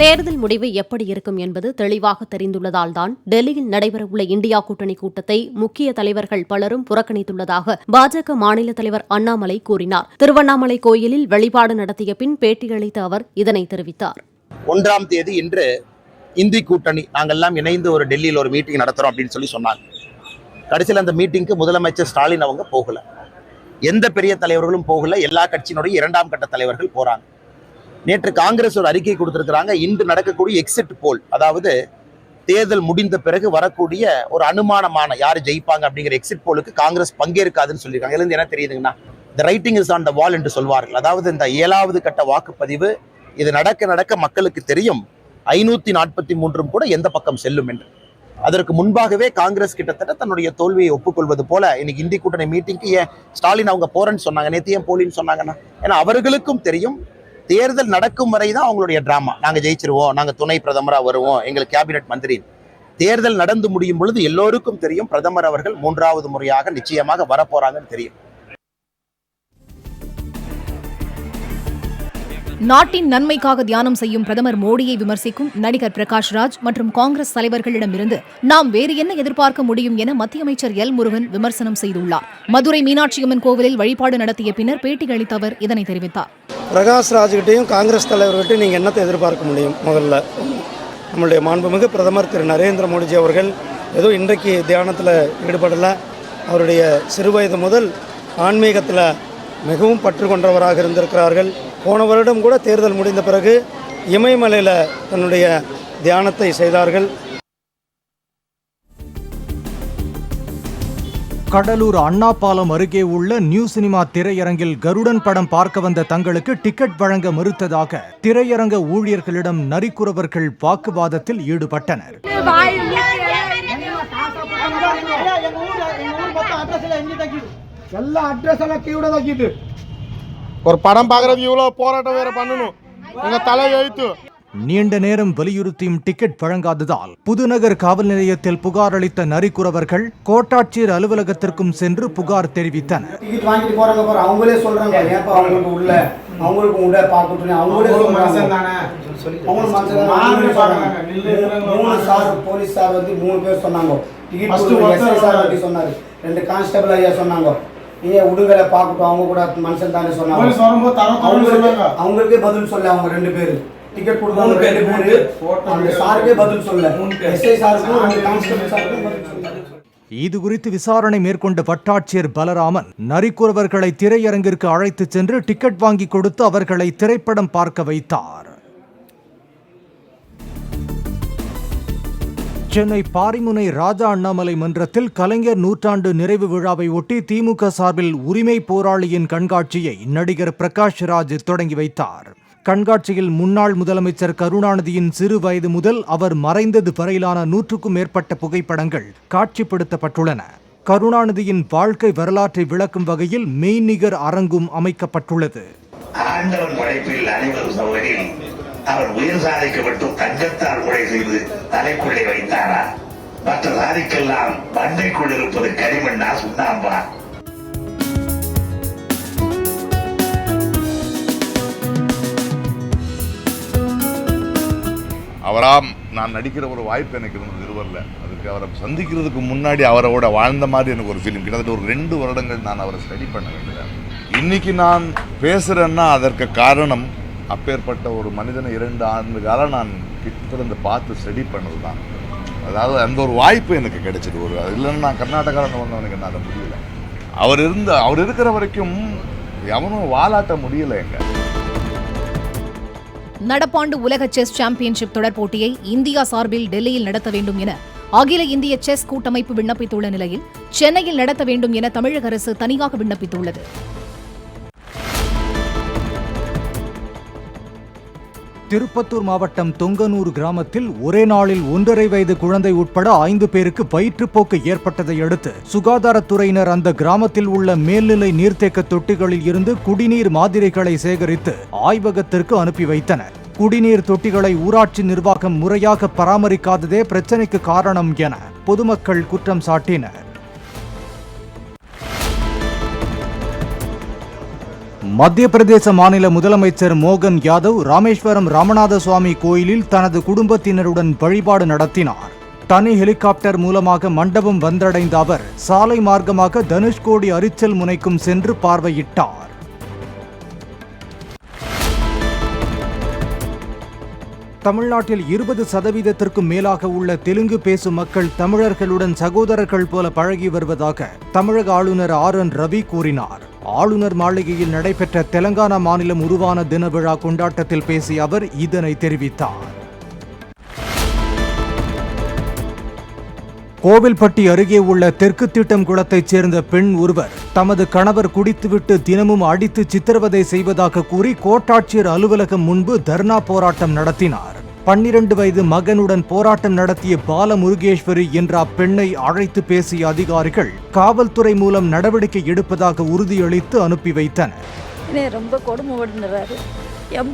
தேர்தல் முடிவு எப்படி இருக்கும் என்பது தெளிவாக தெரிந்துள்ளதால் தான் டெல்லியில் நடைபெறவுள்ள இந்தியா கூட்டணி கூட்டத்தை முக்கிய தலைவர்கள் பலரும் புறக்கணித்துள்ளதாக பாஜக மாநில தலைவர் அண்ணாமலை கூறினார். திருவண்ணாமலை கோயிலில் வழிபாடு நடத்திய பின் பேட்டியளித்த அவர் இதனை தெரிவித்தார். 1ஆம் தேதி இன்று இந்தி கூட்டணி நாங்கெல்லாம் இணைந்து ஒரு டெல்லியில் ஒரு மீட்டிங் நடத்துறோம் அப்படின்னு சொல்லி சொன்னாங்க. கடைசியில் அந்த மீட்டிங்க்கு முதலமைச்சர் ஸ்டாலின் அவங்க போகல, எந்த பெரிய தலைவர்களும் போகல, எல்லா கட்சியினுடைய 2ஆம் கட்ட தலைவர்கள் போறாங்க. நேற்று காங்கிரஸ் ஒரு அறிக்கை கொடுத்திருக்கிறாங்க. இன்று நடக்கக்கூடிய எக்ஸிட் போல், அதாவது தேர்தல் முடிந்த பிறகு வரக்கூடிய ஒரு அனுமானமான யாரு ஜெயிப்பாங்க அப்படிங்கிற எக்ஸிட் போலுக்கு காங்கிரஸ் பங்கேற்காதுன்னு சொல்லியிருக்காங்க. இதுல இருந்து என்ன தெரியுதுங்கன்னா, the writing is on the wall என்று சொல்வார்கள். அதாவது இந்த 7வது கட்ட வாக்குப்பதிவு இது நடக்க நடக்க மக்களுக்கு தெரியும் 543 கூட எந்த பக்கம் செல்லும் என்று. அதற்கு முன்பாகவே காங்கிரஸ் கிட்டத்தட்ட தன்னுடைய தோல்வியை ஒப்புக்கொள்வது போல இன்னைக்கு இந்தி கூட்டணி மீட்டிங்க்கு ஏன் ஸ்டாலின் அவங்க போறேன்னு சொன்னாங்க, நேற்று ஏன் போலின்னு சொன்னாங்கன்னா, ஏன்னா அவர்களுக்கும் தெரியும் தேர்தல் நடக்கும் வரை தான் அவங்களுடைய டிராமா. நாங்கள் ஜெயிச்சிருவோம், நாங்கள் துணை பிரதமராக வருவோம், எங்களுக்கு கேபினெட் மந்திரி. தேர்தல் நடந்து முடியும் பொழுது எல்லோருக்கும் தெரியும் பிரதமர் அவர்கள் 3வது முறையாக நிச்சயமாக வரப்போறாங்கன்னு தெரியும். நாட்டின் நன்மைக்காக தியானம் செய்யும் பிரதமர் மோடியை விமர்சிக்கும் நடிகர் பிரகாஷ் ராஜ் மற்றும் காங்கிரஸ் தலைவர்களிடமிருந்து நாம் வேறு என்ன எதிர்பார்க்க முடியும் என மத்திய அமைச்சர் எல் முருகன் விமர்சனம் செய்துள்ளார். மதுரை மீனாட்சியம்மன் கோவிலில் வழிபாடு நடத்திய பின்னர் பேட்டியளித்த அவர் இதனை தெரிவித்தார். பிரகாஷ் ராஜ்கிட்டையும் காங்கிரஸ் தலைவர்கிட்டையும் நீங்கள் என்னத்தை எதிர்பார்க்க முடியும்? முதல்ல நம்மளுடைய மாண்புமிகு பிரதமர் திரு நரேந்திர மோடிஜி அவர்கள் ஏதோ இன்றைக்கு தியானத்தில் ஈடுபடலை. அவருடைய சிறுவயது முதல் ஆன்மீகத்தில் மிகவும் பற்று கொண்டவராக இருந்திருக்கிறார்கள். போன வருடம் கூட தேர்தல் முடிந்த பிறகு இமயமலையில் தன்னுடைய தியானத்தை செய்தார்கள். கடலூர் அண்ணா பாலம் அருகே உள்ள நியூ சினிமா திரையரங்கில் கருடன் படம் பார்க்க வந்த தங்களுக்கு டிக்கெட் வழங்க மறுத்ததாக திரையரங்க ஊழியர்களிடம் நரிக்குறவர்கள் வாக்குவாதத்தில் ஈடுபட்டனர். ஒரு படம் பார்க்கறது இவ்வளவு போராட்டம் வேற பண்ணணும், எங்க தலை எழுத்து. நீண்ட நேரம் வலியுறுத்தியும் டிக்கெட் வழங்காததால் புதுநகர் காவல் நிலையத்தில் புகார் அளித்த நரிக்குறவர்கள் கோட்டாட்சியர் அலுவலகத்திற்கும் சென்று புகார் தெரிவித்தனர். அவங்களே சொல்றாங்க, அவங்களுக்கு உள்ள பார்க்கணும், அவங்களே போலீஸ் சார் வந்து 3 பேர் சொன்னாங்க, சொன்னாரு 2 கான்ஸ்டபிள் ஐயா சொன்னாங்க, நீங்க உடுகளை பார்க்கட்டும், அவங்க கூட மனுஷன் தானே சொன்னாங்க. அவங்களுக்கே பதில் சொல்ல அவங்க 2 பேரு டிக்கெட் கொடுத்தாங்க, 2 பேரு அந்த சாருக்கே பதில் சொல்ல, எஸ்ஐ சாருக்கும் அந்த கான்ஸ்டபிள் சாருக்கும் பதில் சொல்ல. இது குறித்து விசாரணை மேற்கொண்ட வட்டாட்சியர் பலராமன் நரிக்குறவர்களை திரையரங்கிற்கு அழைத்து சென்று டிக்கெட் வாங்கி கொடுத்து அவர்களை திரைப்படம் பார்க்க வைத்தார். சென்னை பாரிமுனை ராஜா அண்ணாமலை மன்றத்தில் கலைஞர் நூற்றாண்டு நிறைவு விழாவை ஒட்டி திமுக சார்பில் உரிமை போராளியின் கண்காட்சியை நடிகர் பிரகாஷ் ராஜ் தொடங்கி வைத்தார். கண்காட்சியில் முன்னாள் முதலமைச்சர் கருணாநிதியின் சிறு வயது முதல் அவர் மறைந்தது வரையிலான 100க்கும் மேற்பட்ட புகைப்படங்கள் காட்சிப்படுத்தப்பட்டுள்ளன. கருணாநிதியின் வாழ்க்கை வரலாற்றை விளக்கும் வகையில் மெய்நிகர் அரங்கும் அமைக்கப்பட்டுள்ளது. அவர் உயிர் சாதிக்கப்பட்டு தங்கத்தால் கொலை செய்து தலைக்குள்ளே வைத்தாரா? மற்ற சாதிக்கெல்லாம் பண்டைக்குள் இருப்பது களிமண்ணா சுண்ணாம்பா? அவராம் நான் நடிக்கிற ஒரு வாய்ப்பு எனக்கு இருந்தது இருவரில். அதுக்கு அவரை சந்திக்கிறதுக்கு முன்னாடி அவரோட வாழ்ந்த மாதிரி எனக்கு ஒரு ஃபீலிங். கிட்டத்தட்ட ஒரு 2 வருடங்கள் நான் அவரை ஸ்டடி பண்ண வேண்டியது. இன்னைக்கு நான் பேசுறேன்னா அதற்கு காரணம் அப்பேற்பட்ட ஒரு மனிதனை 2 ஆண்டு காலம் நான் கிட்ட பார்த்து ஸ்டடி பண்ணது தான். அதாவது அந்த ஒரு வாய்ப்பு எனக்கு கிடைச்சது. ஒரு இல்லைன்னா நான் கர்நாடகாவில் வந்தவனுக்கு என்ன அதை முடியல. அவர் இருக்கிற வரைக்கும் எவனும் வாலாட்ட முடியல. எங்க நடப்பாண்டு உலக செஸ் சாம்பியன்ஷிப் தொடர் போட்டியை இந்தியா சார்பில் டெல்லியில் நடத்த வேண்டும் என அகில இந்திய செஸ் கூட்டமைப்பு விண்ணப்பித்துள்ள நிலையில் சென்னையில் நடத்த வேண்டும் என தமிழக அரசு தனியாக விண்ணப்பித்துள்ளது. திருப்பத்தூர் மாவட்டம் தொங்கனூர் கிராமத்தில் ஒரே நாளில் 1.5 வயது குழந்தை உட்பட 5 பேருக்கு வயிற்றுப்போக்கு ஏற்பட்டதை அடுத்து சுகாதாரத்துறையினர் அந்த கிராமத்தில் உள்ள மேல்நிலை நீர்த்தேக்க தொட்டிகளில் இருந்து குடிநீர் மாதிரிகளை சேகரித்து ஆய்வகத்திற்கு அனுப்பி வைத்தனர். குடிநீர் தொட்டிகளை ஊராட்சி நிர்வாகம் முறையாக பராமரிக்காததே பிரச்சினைக்கு காரணம் என பொதுமக்கள் குற்றம் சாட்டினர். மத்திய பிரதேச மாநில முதலமைச்சர் மோகன் யாதவ் ராமேஸ்வரம் ராமநாத சுவாமி கோயிலில் தனது குடும்பத்தினருடன் வழிபாடு நடத்தினார். தனி ஹெலிகாப்டர் மூலமாக மண்டபம் வந்தடைந்த அவர் சாலை மார்க்கமாக தனுஷ்கோடி அரிச்சல் முனைக்கும் சென்று பார்வையிட்டார். தமிழ்நாட்டில் 20% மேலாக உள்ள தெலுங்கு பேசும் மக்கள் தமிழர்களுடன் சகோதரர்கள் போல பழகி வருவதாக தமிழக ஆளுநர் RN ரவி கூறினார். ஆளுநர் மாளிகையில் நடைபெற்ற தெலங்கானா மாநிலம் உருவான தின விழா கொண்டாட்டத்தில் பேசிய அவர் இதனை தெரிவித்தார். கோவில்பட்டி அருகே உள்ள தெற்கு திட்டம் குளத்தைச் சேர்ந்த பெண் ஒருவர் தமது கணவர் குடித்துவிட்டு தினமும் அடித்து சித்திரவதை செய்வதாக கூறி கோட்டாட்சியர் அலுவலகம் முன்பு தர்ணா போராட்டம் நடத்தினார். 12 வயது மகனுடன் போராட்டம் நடத்திய பாலமுருகேஸ்வரி என்ற அப்பெண்ணை அழைத்து பேசிய அதிகாரிகள் காவல்துறை மூலம் நடவடிக்கை எடுப்பதாக உறுதியளித்து அனுப்பி வைத்தனர். ரொம்ப கொடுமைப்படுறாரு. என்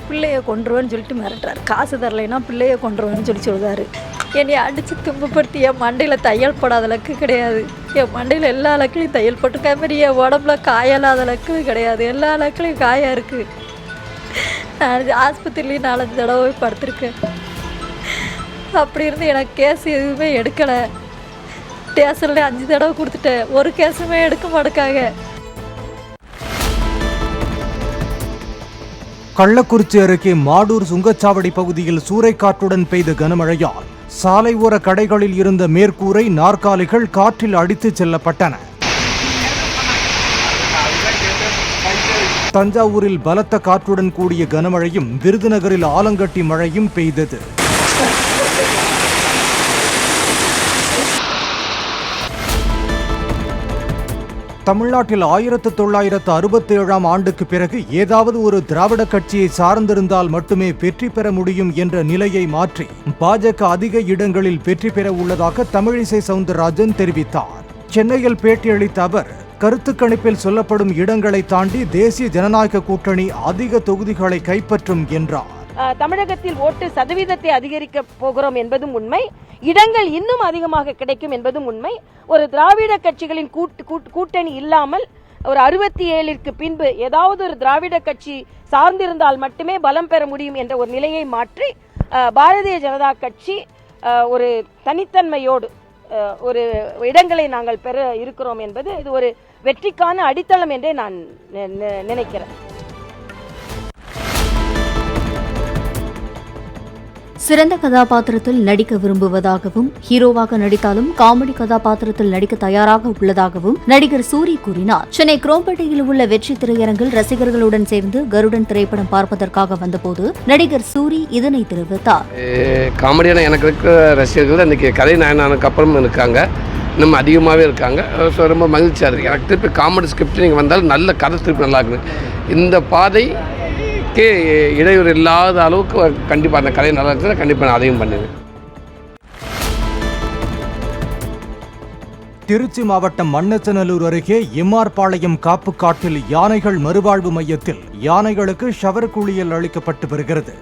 பிள்ளைய கொன்றுவேன்னு சொல்லிட்டு மிரட்டுறாரு. காசு தரலைன்னா பிள்ளைய கொன்றுவேன்னு சொல்லுவாரு. என்னை அடித்து துன்பப்படுத்தி என் மண்டையில் தையல் போடாத அளவுக்கு கிடையாது. என் மண்டையில் எல்லா அளவுக்குலையும் தையல் போட்டுக்க மாதிரி என் உடம்புல காயலாத அளவுக்கு கிடையாது. எல்லா அளவுக்குலையும் காயாக இருக்குது. நான் ஆஸ்பத்திரிலையும் 4 தடவை போய் படுத்திருக்கேன். அப்படி இருந்து எனக்கு கேஸ் எதுவுமே எடுக்கலை. ஸ்டேஷனில் 5 தடவை கொடுத்துட்டேன். ஒரு கேஸுமே எடுக்க மாட்டேக்காங்க. கள்ளக்குறிச்சி அருகே மாடூர் சுங்கச்சாவடி பகுதியில் சூறைக்காற்றுடன் பெய்த கனமழையால் சாலை ஓர கடைகளில் இருந்த மேற்கூரை நாற்காலிகள் காற்றில் அடித்துச் செல்லப்பட்டன. தஞ்சாவூரில் பலத்த காற்றுடன் கூடிய கனமழையும் விருதுநகரில் ஆலங்கட்டி மழையும் பெய்தது. தமிழ்நாட்டில் 1967ஆம் ஆண்டுக்கு பிறகு ஏதாவது ஒரு திராவிட கட்சியை சார்ந்திருந்தால் மட்டுமே வெற்றி பெற முடியும் என்ற நிலையை மாற்றி பாஜக அதிக இடங்களில் வெற்றி பெற உள்ளதாக தமிழிசை சவுந்தரராஜன் தெரிவித்தார். சென்னையில் பேட்டியளித்த அவர் கருத்து கணிப்பில் சொல்லப்படும் இடங்களை தாண்டி தேசிய ஜனநாயக கூட்டணி அதிக தொகுதிகளை கைப்பற்றும் என்றார். தமிழகத்தில் ஓட்டு சதவீதத்தை அதிகரிக்க போகிறோம் என்பதும் உண்மை. இடங்கள் இன்னும் அதிகமாக கிடைக்கும் என்பதும் உண்மை. ஒரு திராவிட கட்சிகளின் கூட்டணி இல்லாமல் ஒரு 67ற்கு பின்பு ஏதாவது ஒரு திராவிட கட்சி சார்ந்திருந்தால் மட்டுமே பலம் பெற முடியும் என்ற ஒரு நிலையை மாற்றி பாரதிய ஜனதா கட்சி ஒரு தனித்தன்மையோடு ஒரு இடங்களை நாங்கள் பெற இருக்கிறோம் என்பது இது ஒரு வெற்றிக்கான அடித்தளம் என்றே நான் நினைக்கிறேன். சிறந்த கதாபாத்திரத்தில் நடிக்க விரும்புவதாகவும் ஹீரோவாக நடித்தாலும் காமெடி கதாபாத்திரத்தில் நடிக்க தயாராக உள்ளதாகவும் நடிகர் சூரி கூறினார். சென்னை குரோம்பேட்டையில் உள்ள வெற்றி திரையரங்கில் ரசிகர்களுடன் சேர்ந்து கருடன் திரைப்படம் பார்ப்பதற்காக வந்தபோது நடிகர் சூரி இதனை தெரிவித்தார். காமெடியான எனக்கு இருக்கிற ரசிகர்கள் அன்றைக்கி கதை நாயனானுக்கு அப்புறம் இருக்காங்க, இன்னும் அதிகமாகவே இருக்காங்க. ஸோ ரொம்ப மகிழ்ச்சியாக இருக்குது. எனக்கு திருப்பி காமெடி ஸ்கிரிப்ட் நீங்கள் வந்தாலும் நல்ல கதை திருப்பி நல்லா இருக்குது. இந்த பாதை இடையூறு இல்லாத அளவுக்கு கண்டிப்பாக அந்த கதை நல்லா இருந்துச்சுன்னா கண்டிப்பாக நான் அதையும் பண்ணுவேன். திருச்சி மாவட்டம் மண்ணச்சநல்லூர் அருகே எம்ஆர் பாளையம் காப்பு காட்டில் யானைகள் மறுவாழ்வு மையத்தில் யானைகளுக்கு ஷவர் குளியல் அளிக்கப்பட்டு வருகிறது.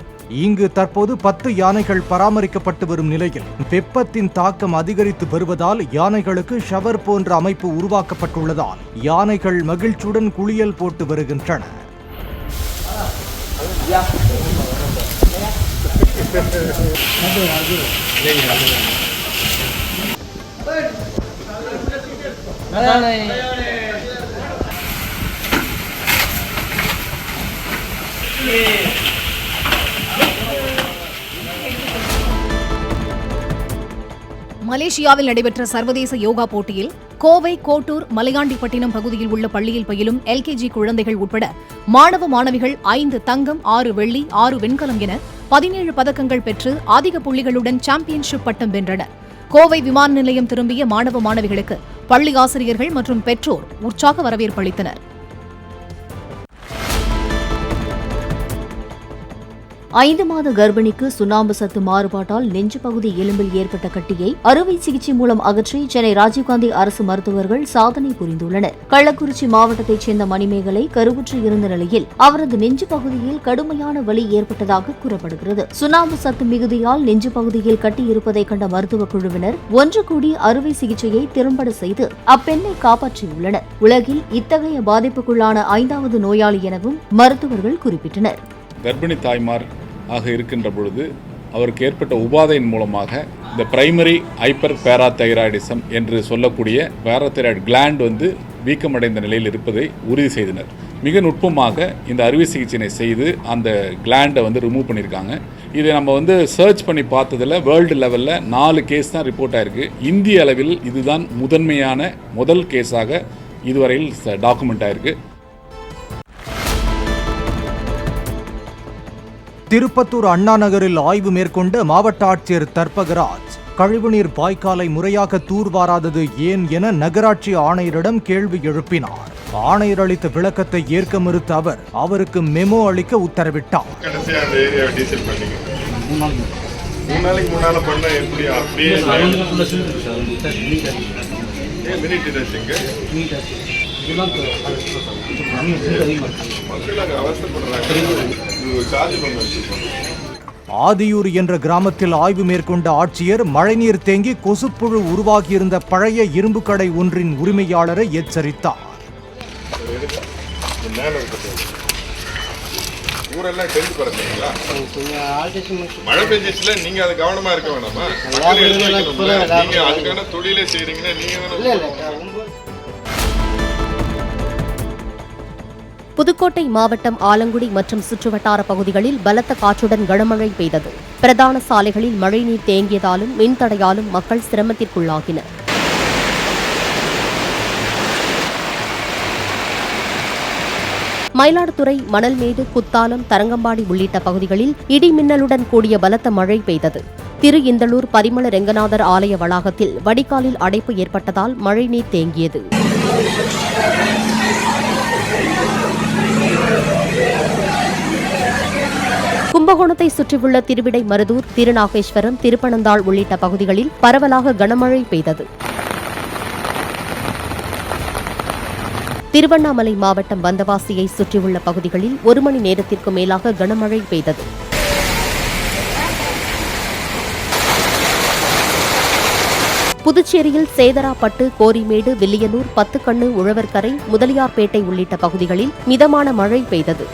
இங்கு தற்போது 10 யானைகள் பராமரிக்கப்பட்டு வரும் நிலையில் வெப்பத்தின் தாக்கம் அதிகரித்து வருவதால் யானைகளுக்கு ஷவர் போன்ற அமைப்பு உருவாக்கப்பட்டுள்ளதால் யானைகள் மகிழ்ச்சியுடன் குளியல் போட்டு வருகின்றன. மலேசியாவில் நடைபெற்ற சர்வதேச யோகா போட்டியில் கோவை, கோட்டூர், மலையாண்டிப்பட்டினம் பகுதியில் உள்ள பள்ளியில் பயிலும் LKG குழந்தைகள் உட்பட மாணவ மாணவிகள் 5 தங்கம், 6 வெள்ளி, 6 வெண்கலம் என 17 பதக்கங்கள் பெற்று அதிக புள்ளிகளுடன் சாம்பியன்ஷிப் பட்டம் வென்றனர். கோவை விமான நிலையம் திரும்பிய மாணவ மாணவிகளுக்கு பள்ளி ஆசிரியர்கள் மற்றும் பெற்றோர் உற்சாக வரவேற்பு அளித்தனர். 5 மாத கர்ப்பிணிக்கு சுண்ணாம்பு சத்து மாறுபாட்டால் நெஞ்சு பகுதி எலும்பில் ஏற்பட்ட கட்டியை அறுவை சிகிச்சை மூலம் அகற்றி சென்னை ராஜீவ்காந்தி அரசு மருத்துவர்கள் சாதனை புரிந்துள்ளனர். கள்ளக்குறிச்சி மாவட்டத்தைச் சேர்ந்த மணிமேகலை கருவுற்று இருந்த நிலையில் அவரது நெஞ்சு பகுதியில் கடுமையான வலி ஏற்பட்டதாக கூறப்படுகிறது. சுண்ணாம்பு சத்து மிகுதியால் நெஞ்சு பகுதியில் கட்டி இருப்பதை கண்ட மருத்துவ குழுவினர் ஒன்று கூடி அறுவை சிகிச்சையை திறம்பட செய்து அப்பெண்ணை காப்பாற்றியுள்ளனர். உலகில் இத்தகைய பாதிப்புக்குள்ளான 5வது நோயாளி எனவும் மருத்துவர்கள் குறிப்பிட்டனர். கர்ப்பிணி தாய்மார் ஆக இருக்கின்ற பொழுது அவருக்கு ஏற்பட்ட உபாதையின் மூலமாக இந்த பிரைமரி ஹைப்பர் பேராதைராய்டிசம் என்று சொல்லக்கூடிய பேராதைராய்டு கிளாண்ட் வீக்கமடைந்த நிலையில் இருப்பதை உறுதி செய்தனர். மிக நுட்பமாக இந்த அறுவை சிகிச்சையை செய்து அந்த கிளாண்டை ரிமூவ் பண்ணியிருக்காங்க. இதை நம்ம சர்ச் பண்ணி பார்த்ததில் வேர்ல்டு லெவலில் 4 கேஸ் தான் ரிப்போர்ட் ஆயிருக்கு. இந்திய அளவில் இதுதான் முதல் கேஸாக இதுவரையில் டாக்குமெண்ட் ஆயிருக்கு. திருப்பத்தூர் அண்ணா நகரில் ஆய்வு மேற்கொண்ட மாவட்ட ஆட்சியர் தர்பகராஜ் கழிவுநீர் வாய்க்காலை முறையாக தூர்வாராதது ஏன் என நகராட்சி ஆணையரிடம் கேள்வி எழுப்பினார். ஆணையர் அளித்த விளக்கத்தை ஏற்க மறுத்த அவர் அவருக்கு மெமோ அளிக்க உத்தரவிட்டார். ஆதியூர் என்ற கிராமத்தில் ஆய்வு மேற்கொண்ட ஆட்சியர் மழைநீர் தேங்கி கொசுப்புழு உருவாகியிருந்த பழைய இரும்பு கடை ஒன்றின் உரிமையாளரை எச்சரித்தார். மழை பெஞ்சிச்சுல நீங்க அது கவனமா இருக்க வேணாமா? நீங்க அதுக்கான தொழிலே செய்றீங்கன்னா நீங்க புதுக்கோட்டை மாவட்டம் ஆலங்குடி மற்றும் சுற்றுவட்டார பகுதிகளில் பலத்த காற்றுடன் கனமழை பெய்தது. பிரதான சாலைகளில் மழைநீர் தேங்கியதாலும் மின்தடையாலும் மக்கள் சிரமத்திற்குள்ளாகினர். மயிலாடுதுறை, மணல்மேடு, குத்தாலம், தரங்கம்பாடி உள்ளிட்ட பகுதிகளில் இடி மின்னலுடன் கூடிய பலத்த மழை பெய்தது. திரு இந்தளூர் பரிமள ரெங்கநாதர் ஆலய வளாகத்தில் வடிகாலில் அடைப்பு ஏற்பட்டதால் மழைநீர் தேங்கியது. கும்பகோணத்தை சுற்றியுள்ள திருவிடை மருதூர், திருநாகேஸ்வரம், திருப்பனந்தாள் உள்ளிட்ட பகுதிகளில் பரவலாக கனமழை பெய்தது. திருவண்ணாமலை மாவட்டம் வந்தவாசியை சுற்றியுள்ள பகுதிகளில் 1 மணி நேரத்திற்கு மேலாக கனமழை பெய்தது. புதுச்சேரியில் சேதராப்பட்டு, கோரிமேடு, வில்லியனூர், பத்துக்கண்ணு, உழவர்கரை, முதலியார்பேட்டை உள்ளிட்ட பகுதிகளில் மிதமான மழை பெய்தது.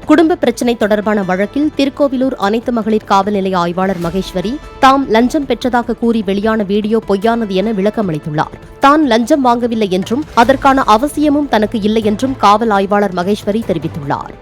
குடும்ப பிரச்சினை தொடர்பான வழக்கில் திருக்கோவிலூர் அனைத்து மகளிர் காவல் நிலைய ஆய்வாளர் மகேஸ்வரி தாம் லஞ்சம் பெற்றதாக கூறி வெளியான வீடியோ பொய்யானது என விளக்கமளித்துள்ளார். தான் லஞ்சம் வாங்கவில்லை என்றும் அதற்கான அவசியமும் தனக்கு இல்லை என்றும் காவல் ஆய்வாளர் மகேஸ்வரி தெரிவித்துள்ளார்.